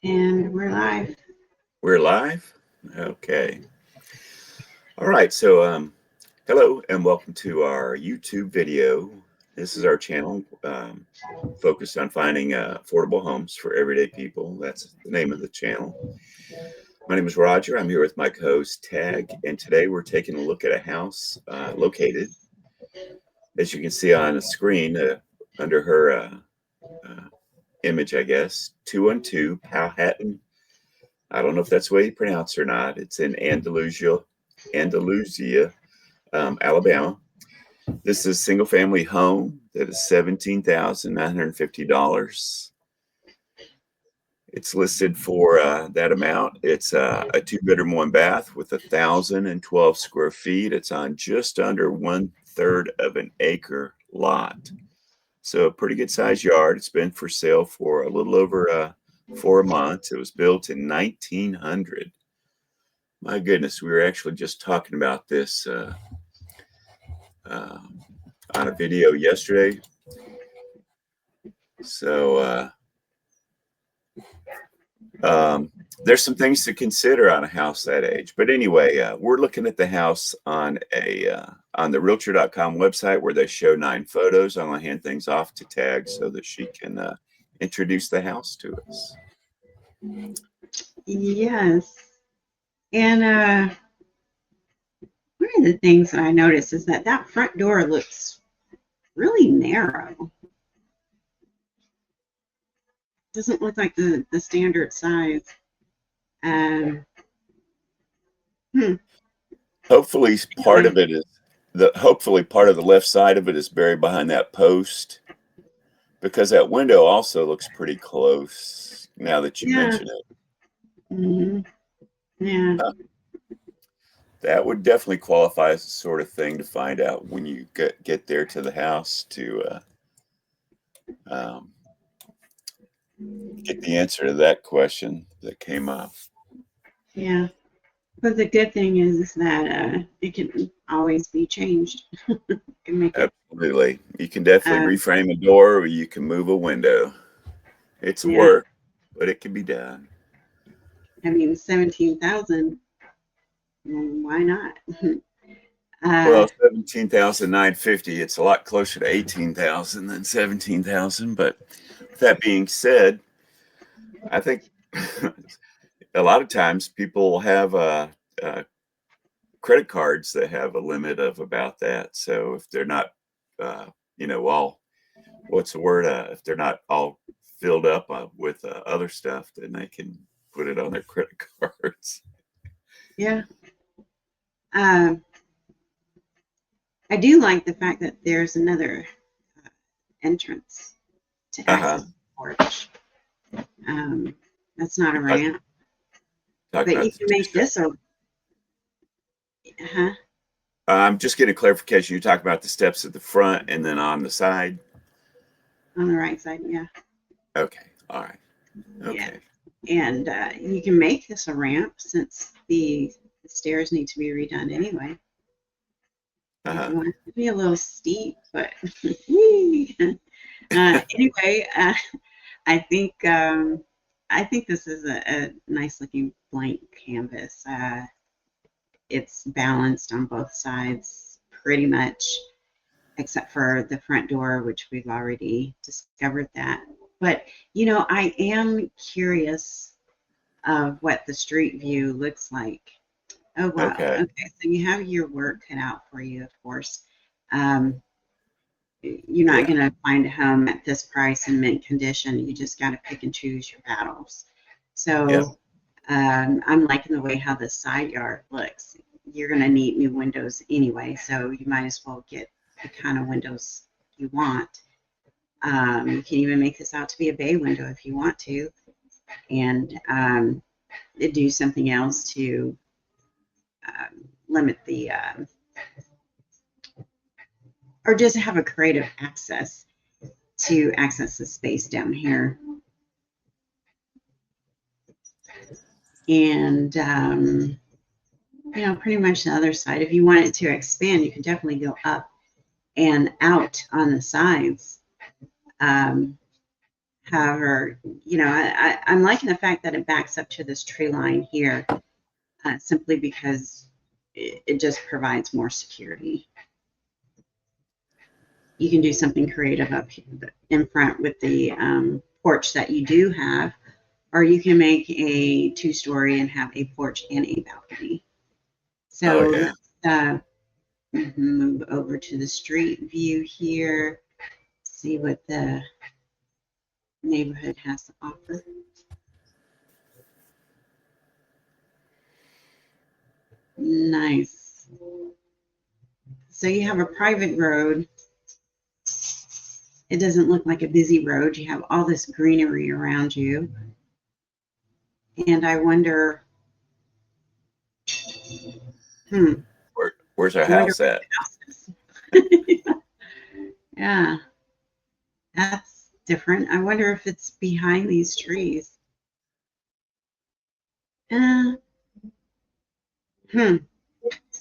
And we're live. We're live? Okay. All right. So, hello and welcome to our YouTube video. This is our channel focused on finding affordable homes for everyday people. That's the name of the channel. My name is Roger. I'm here with my co-host Tagg, and today we're taking a look at a house located, as you can see on the screen, under her uh, image, I guess, 212 Powhatten. I don't know if that's the way you pronounce it or not. It's in Andalusia, Alabama. This is a single family home that is $17,950. It's listed for that amount. It's a 2 bedroom, 1 bath with 1,012 square feet. It's on just under 1/3 of an acre lot. So a pretty good sized yard. It's been for sale for a little over 4 months. It was built in 1900. My goodness, we were actually just talking about this uh, on a video yesterday. So there's some things to consider on a house that age. But anyway, we're looking at the house on the Realtor.com website where they show 9 photos. I'm gonna hand things off to Tagg so that she can introduce the house to us. Yes. And one of the things that I noticed is that front door looks really narrow. Doesn't look like the standard size. Um, hmm. Hopefully, part of Anyway, it is hopefully part of the left side of it is buried behind that post, because that window also looks pretty close now that you yeah. mention it. hmm Yeah. Uh, that would definitely qualify as the sort of thing to find out when you get there to the house to um, get the answer to that question that came up. Yeah. But the good thing is that it can always be changed. You can make it. Absolutely. You can definitely Uh, reframe a door or you can move a window. It's yeah. work, but it can be done. I mean, 17,000. Why not? uh, Well, 17,950, it's a lot closer to 18,000 than 17,000. But with that being said, I think a lot of times people have credit cards that have a limit of about that. So if they're not, uh, all, what's the word? If they're not all filled up with other stuff, then they can put it on their credit cards. yeah. Um, I do like the fact that there's another uh, entrance to Uh-huh. access the porch. Um, that's not a You're talking, ramp, talking but about you the can two make steps. this a. Huh? I'm just getting a clarification. You're talking about the steps at the front and then on the side. On the right side, yeah, Okay. All right. yeah. Okay. And you can make this a ramp since the stairs need to be redone anyway. If Uh-huh. you want it to be a little steep, but anyway, I think I think this is a nice looking blank canvas. It's balanced on both sides pretty much, except for the front door, which we've already discovered that. But I am curious of what the street view looks like. Oh wow. Okay. Okay, so you have your work cut out for you, of course. Um, you're not Yeah. going to find a home at this price in mint condition. You just got to pick and choose your battles. Yeah. So I'm liking the way how the side yard looks. You're going to need new windows anyway, so you might as well get the kind of windows you want. You can even make this out to be a bay window if you want to, and do something else to limit the, or just have a creative access to access the space down here. And pretty much the other side. If you want it to expand, you can definitely go up and out on the sides. Um, However, I'm liking the fact that it backs up to this tree line here, simply because it just provides more security. You can do something creative up in front with the porch that you do have, or you can make a 2-story and have a porch and a balcony. Oh So yeah. let's move over to the street view here, see what the neighborhood has to offer. Nice. So you have a private road. It doesn't look like a busy road. You have all this greenery around you. And I wonder, Where's our I wonder house at? what the house is. Yeah, that's different. I wonder if it's behind these trees. Uh, hmm.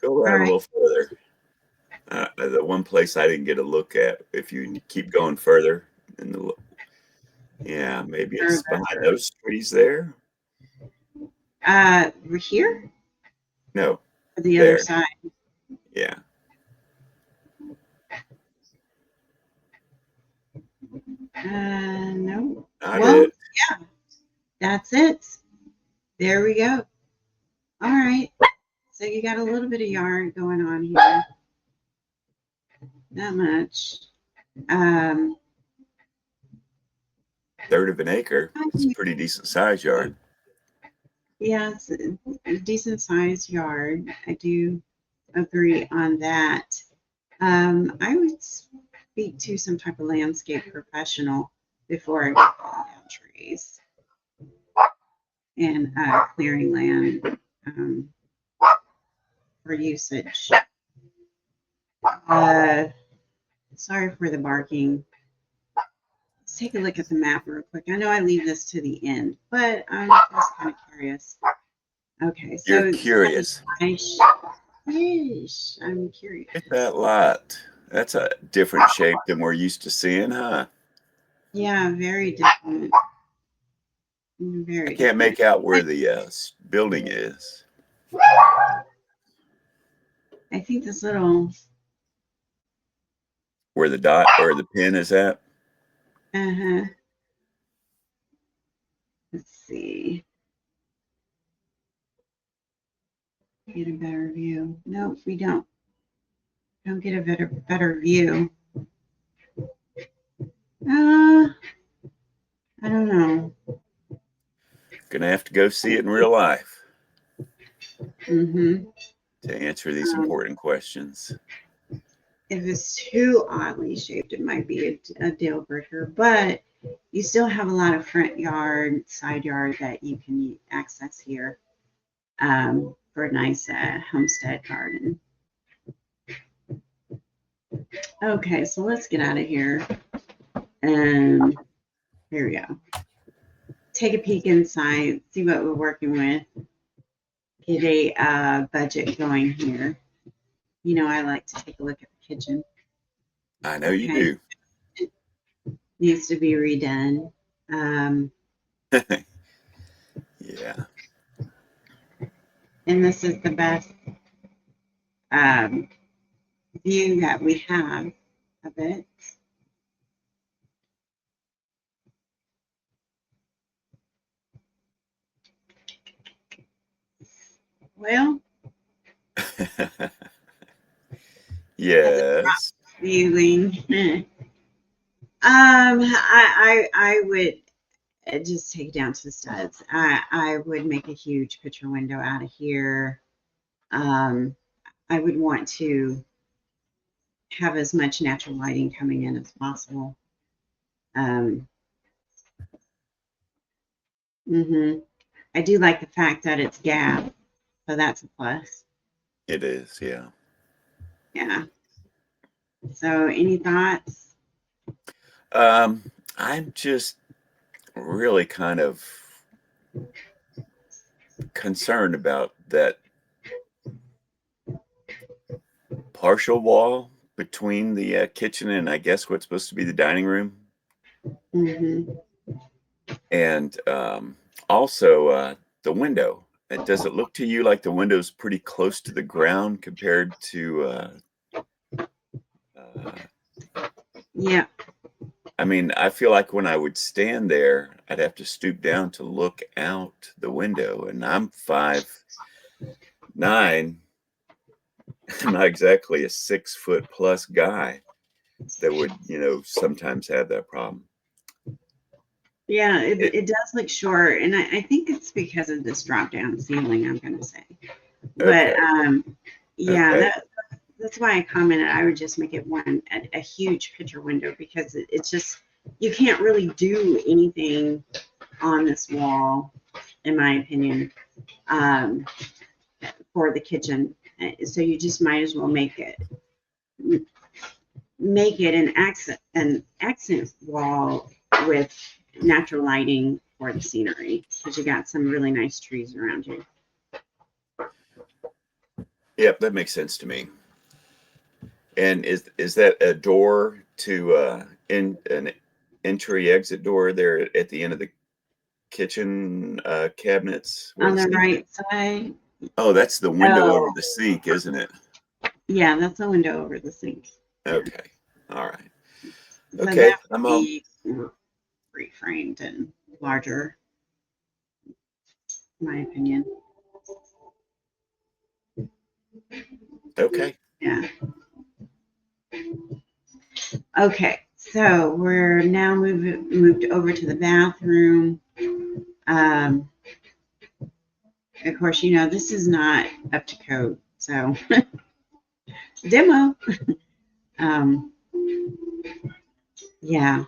Go All out a right. little further. The one place I didn't get a look at, if you keep going further, yeah, maybe it's behind those trees there. We're here No, or the other there. side. Yeah. No. Not Well, it. yeah, that's it. There we go. All right. So you got a little bit of yard going on here. Not much. Um, Third of an acre. It's a pretty decent size yard. yeah, it's a decent sized yard. I do agree on that. I would speak to some type of landscape professional before I go cutting down trees and clearing land for usage. Sorry for the barking. Let's take a look at the map real quick. I know I leave this to the end, but I'm just kind of curious. Okay, You're so curious. I'm curious. Look at that lot. That's a different shape than we're used to seeing, huh? Yeah, very different. I Very can't different. make out where the building is. I think this little Where the dot or the pin is at. uh-huh. Let's see. Get a better view. No, we don't. Don't get a better view. I don't know. Gonna have to go see it in real life Mm-hmm. to answer these important questions. If it's too oddly shaped, it might be a deal breaker, but you still have a lot of front yard, side yard that you can access here for a nice homestead garden. Okay, so let's get out of here. And here we go. Take a peek inside, see what we're working with. Get a budget going here. You know, I like to take a look at the kitchen. I know you Okay, do. it needs to be redone. Yeah. And this is the best um, view that we have of it. Well, Yes. viewing. I would just take it down to the studs. I would make a huge picture window out of here. I would want to have as much natural lighting coming in as possible. Um, I do like the fact that it's gas, so that's a plus. It is, yeah. Yeah. So, any thoughts? I'm just really kind of concerned about that partial wall between the kitchen and I guess what's supposed to be the dining room. Mm-hmm. And also the window. Does it look to you like the window's pretty close to the ground compared to? Yeah. I mean, I feel like when I would stand there, I'd have to stoop down to look out the window, and I'm 5'9". I'm not exactly a 6 foot plus guy that would, sometimes have that problem. Yeah, it does look short, and I think it's because of this drop down ceiling, I'm gonna say. But Okay. yeah, Okay. that's why I commented I would just make it a huge picture window, because it's just, you can't really do anything on this wall, in my opinion, for the kitchen. So you just might as well make it an accent wall with natural lighting for the scenery, because you got some really nice trees around you. Yep, that makes sense to me. And is that a door to in an entry exit door there at the end of the kitchen cabinets where On the the sink is? right side, Oh, that's the window over oh the sink, isn't it? yeah, that's a window over the sink. Yeah, Okay. All right. so Okay. that would be reframed and larger, in my opinion. Okay. Yeah. Okay, so we're now moved over to the bathroom. Um, of course, this is not up to code, so demo. Um, yeah,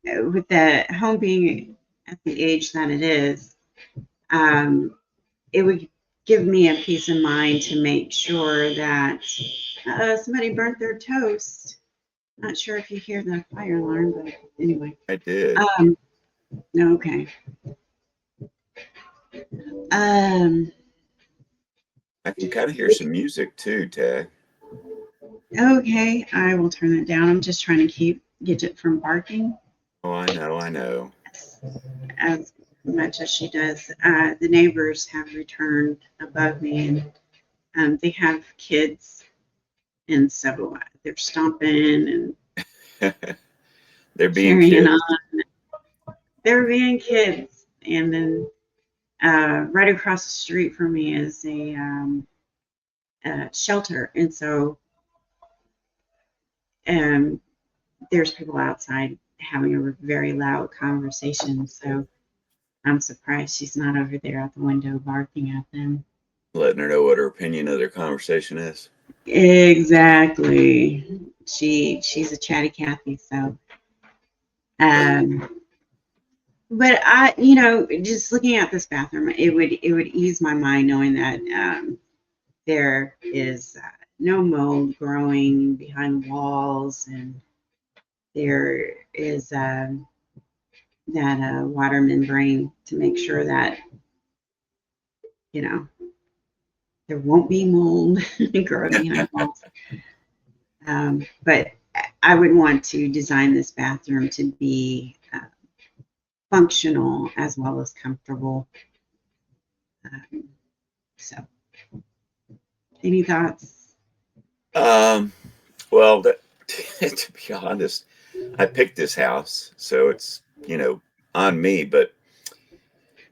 with the home being at the age that it is, it would give me a peace of mind to make sure that somebody burnt their toast. Not sure if you hear the fire alarm, but anyway. I did. Um, okay. Um, I can kind of hear some music too, Tag. okay, I will turn that down. I'm just trying to keep Gidget from barking Oh, I know. I know. as much as she does. The neighbors have returned above me, and they have kids, and so they're stomping and They're being carrying kids. on. They're being kids, and then right across the street from me is a shelter, and so um, there's people outside having a very loud conversation. So I'm surprised she's not over there at the window barking at them. Letting her know what her opinion of their conversation is. Exactly. She's a chatty Cathy. So, but just looking at this bathroom, it would ease my mind knowing that there is no mold growing behind the walls, and there is that water membrane to make sure that you know there won't be mold growing behind walls. But I would want to design this bathroom to be functional as well as comfortable. Um, so, any thoughts? Well, to be honest, I picked this house, so it's, on me. But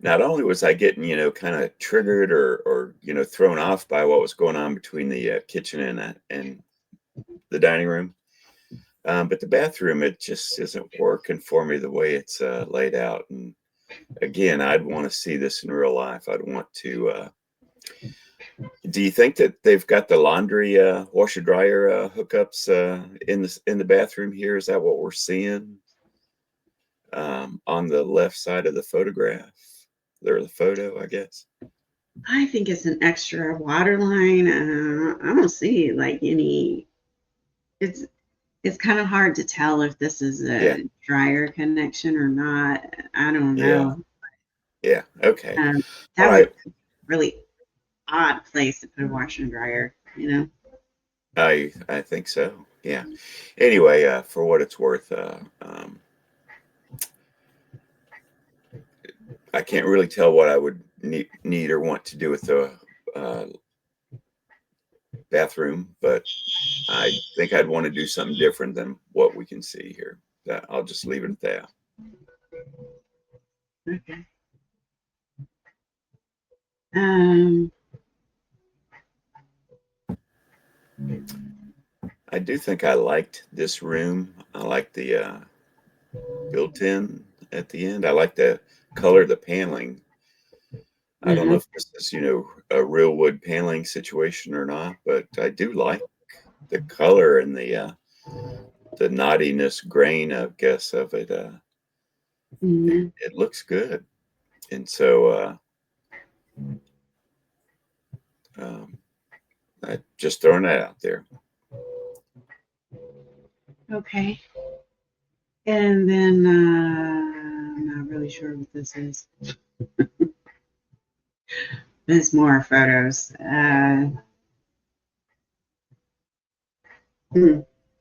not only was I getting, kind of triggered or thrown off by what was going on between the kitchen and the dining room, but the bathroom, it just isn't working for me the way it's laid out. And again, I'd want to see this in real life. I'd want to. Do you think that they've got the laundry washer dryer hookups in the bathroom here? Is that what we're seeing on the left side of the photograph? Or the photo, I guess. I think it's an extra water line. I don't see like any. It's it's kind of hard to tell if this is Yeah, a dryer connection or not. I don't yeah, know. yeah. Okay. Um, All that would right. be really odd place to put a washer and dryer. I think so. Yeah. Anyway, for what it's worth, can't really tell what I would need or want to do with the bathroom, but I think I'd want to do something different than what we can see here. I'll just leave it at that. Okay. I do think I liked this room. I like the built-in at the end. I like the color of the paneling. I don't know if this is, a real wood paneling situation or not, but I do like the color and the knottiness grain, I guess, of it. It looks good. And so I just throwing that out there. Okay. And then I'm not really sure what this is. There's more photos.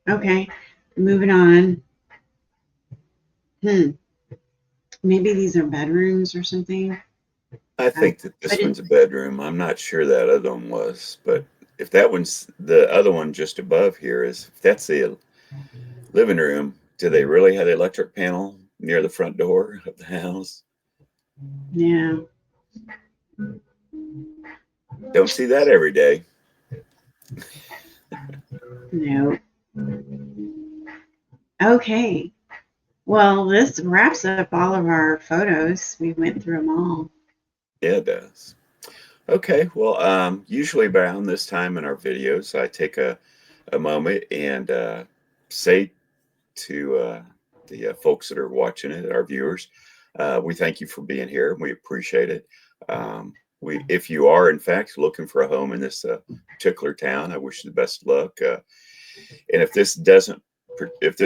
Okay, moving on. Maybe these are bedrooms or something. I think that this one's a bedroom. I'm not sure that other one was, but if that one's the other one just above here if that's the living room, do they really have the electric panel near the front door of the house? Yeah. Don't see that every day. No. Okay. Well, this wraps up all of our photos. We went through them all. Yeah, it does. Okay. Well, usually around this time in our videos, I take a moment and say to the folks that are watching it, our viewers, we thank you for being here. We appreciate it. If you are in fact looking for a home in this particular town, I wish you the best of luck. And if this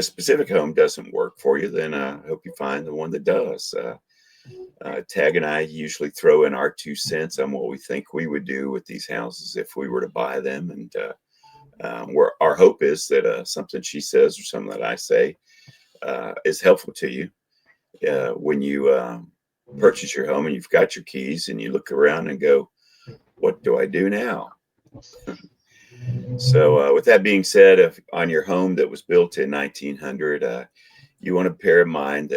specific home doesn't work for you, then I hope you find the one that does. Tagg and I usually throw in our 2 cents on what we think we would do with these houses if we were to buy them. And our hope is that something she says or something that I say is helpful to you when you purchase your home and you've got your keys and you look around and go, what do I do now? So with that being said, if on your home that was built in 1900, you want to bear in mind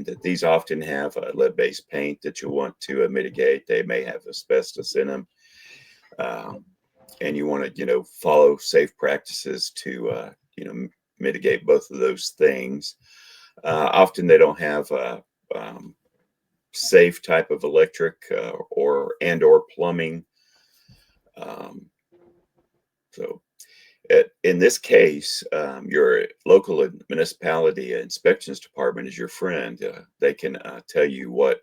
that these often have lead-based paint that you want to mitigate. They may have asbestos in them, and you want to follow safe practices to mitigate both of those things. Often they don't have safe type of electric or plumbing. So in this case, your local municipality inspections department is your friend. They can tell you what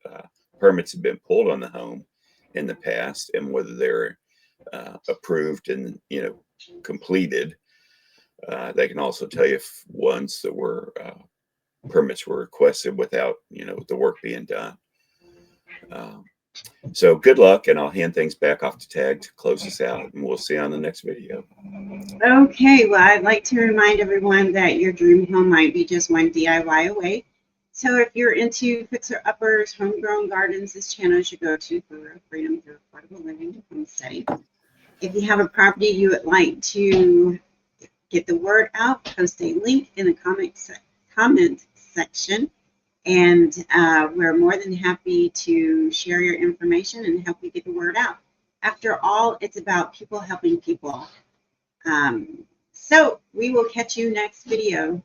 permits have been pulled on the home in the past and whether they're approved and completed. They can also tell you if ones that were permits were requested without the work being done. So good luck, and I'll hand things back off to Tagg to close this out, and we'll see you on the next video. Okay, well, I'd like to remind everyone that your dream home might be just one DIY away. So if you're into fixer-uppers, homegrown gardens, this channel should go to for freedom through affordable living and homesteading. If you have a property you would like to get the word out, post a link in the comment section. And we're more than happy to share your information and help you get the word out. After all, it's about people helping people. So we will catch you next video.